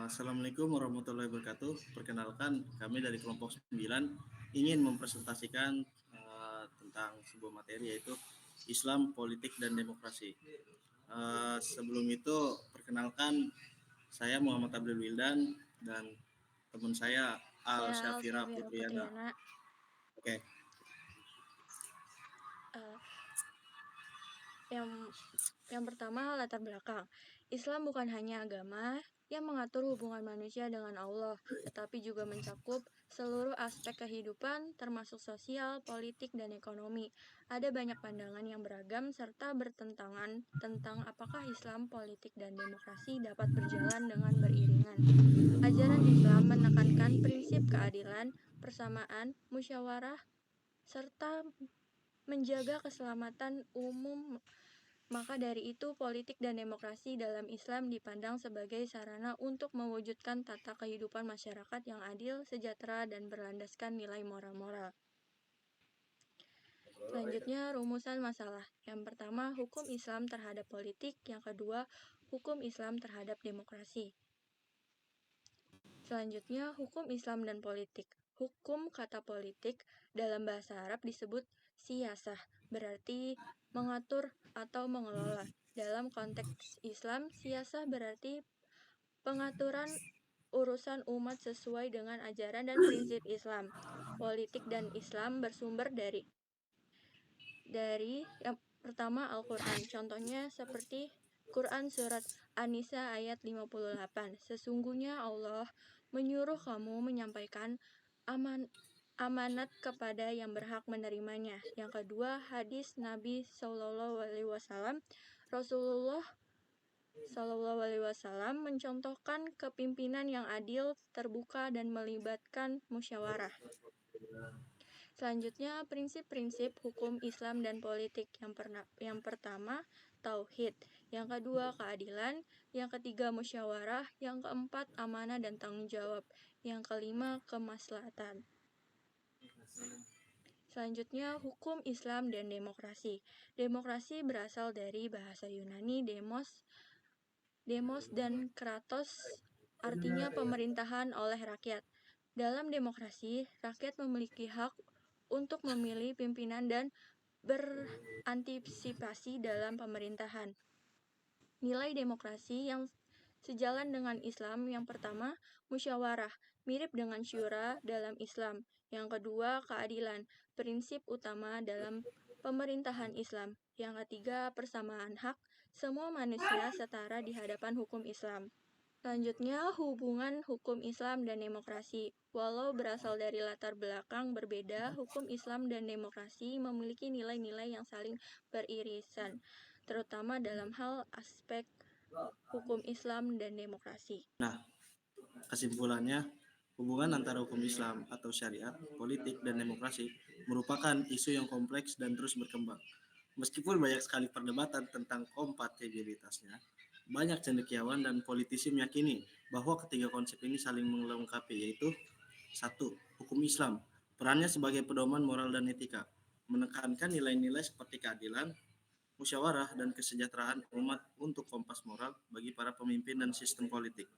Assalamualaikum warahmatullahi wabarakatuh. Perkenalkan, kami dari kelompok 9 ingin mempresentasikan tentang sebuah materi yaitu Islam, Politik, dan Demokrasi. Sebelum itu, perkenalkan saya Muhammad Abdul Wildan dan teman saya Al Saya Syafira Alsafira Putriana. Putriana. Oke, Eh, yang yang pertama, latar belakang. Islam bukan hanya agama yang mengatur hubungan manusia dengan Allah, tetapi juga mencakup seluruh aspek kehidupan, termasuk sosial, politik, dan ekonomi. Ada banyak pandangan yang beragam serta bertentangan tentang apakah Islam, politik, dan demokrasi dapat berjalan dengan beriringan. Ajaran Islam menekankan prinsip keadilan, persamaan, musyawarah, serta menjaga keselamatan umum. Maka dari itu, politik dan demokrasi dalam Islam dipandang sebagai sarana untuk mewujudkan tata kehidupan masyarakat yang adil, sejahtera, dan berlandaskan nilai moral-moral. Selanjutnya, rumusan masalah. Yang pertama, hukum Islam terhadap politik. Yang kedua, hukum Islam terhadap demokrasi. Selanjutnya, hukum Islam dan politik. Hukum kata politik dalam bahasa Arab disebut siyasah, berarti mengatur atau mengelola. Dalam konteks Islam, siyasah berarti pengaturan urusan umat sesuai dengan ajaran dan prinsip Islam. Politik dan Islam bersumber dari yang pertama Al-Quran. Contohnya seperti Quran Surat An-Nisa ayat 58. Sesungguhnya Allah menyuruh kamu menyampaikan amanat kepada yang berhak menerimanya. Yang kedua, hadis Nabi SAW. Rasulullah SAW mencontohkan kepimpinan yang adil, terbuka, dan melibatkan musyawarah. Selanjutnya, prinsip-prinsip hukum Islam dan politik. Yang pertama, tauhid. Yang kedua, keadilan. Yang ketiga, musyawarah. Yang keempat, amanah dan tanggung jawab. Yang kelima, kemaslahatan. Selanjutnya, hukum Islam dan demokrasi. Demokrasi berasal dari bahasa Yunani demos dan kratos, artinya pemerintahan oleh rakyat. Dalam demokrasi, rakyat memiliki hak untuk memilih pimpinan dan berantisipasi dalam pemerintahan. Nilai demokrasi yang sejalan dengan Islam yang pertama, musyawarah, mirip dengan syura dalam Islam. Yang kedua, keadilan, prinsip utama dalam pemerintahan Islam. Yang ketiga, persamaan hak, semua manusia setara di hadapan hukum Islam. Selanjutnya, hubungan hukum Islam dan demokrasi. Walau berasal dari latar belakang berbeda, hukum Islam dan demokrasi memiliki nilai-nilai yang saling beririsan, terutama dalam hal aspek hukum Islam dan demokrasi. nah kesimpulannya, hubungan antara hukum Islam atau syariat, politik, dan demokrasi merupakan isu yang kompleks dan terus berkembang. Meskipun banyak sekali perdebatan tentang kompatibilitasnya, banyak cendekiawan dan politisi meyakini bahwa ketiga konsep ini saling melengkapi, yaitu satu, hukum Islam. Perannya sebagai pedoman moral dan etika, menekankan nilai-nilai seperti keadilan, musyawarah, dan kesejahteraan umat untuk kompas moral bagi para pemimpin dan sistem politik.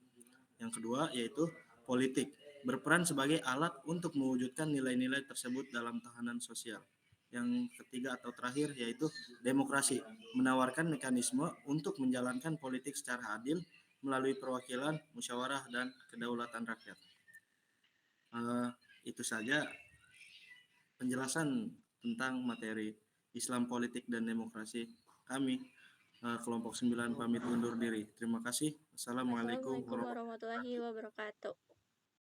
Yang kedua yaitu politik, berperan sebagai alat untuk mewujudkan nilai-nilai tersebut dalam tahanan sosial. Yang ketiga atau terakhir yaitu demokrasi, menawarkan mekanisme untuk menjalankan politik secara adil melalui perwakilan, musyawarah, dan kedaulatan rakyat. Itu saja penjelasan tentang materi Islam, politik, dan demokrasi kami. Kelompok 9 pamit undur diri. Terima kasih. Assalamualaikum Wassalamualaikum warahmatullahi warahmatullahi wabarakatuh. wabarakatuh.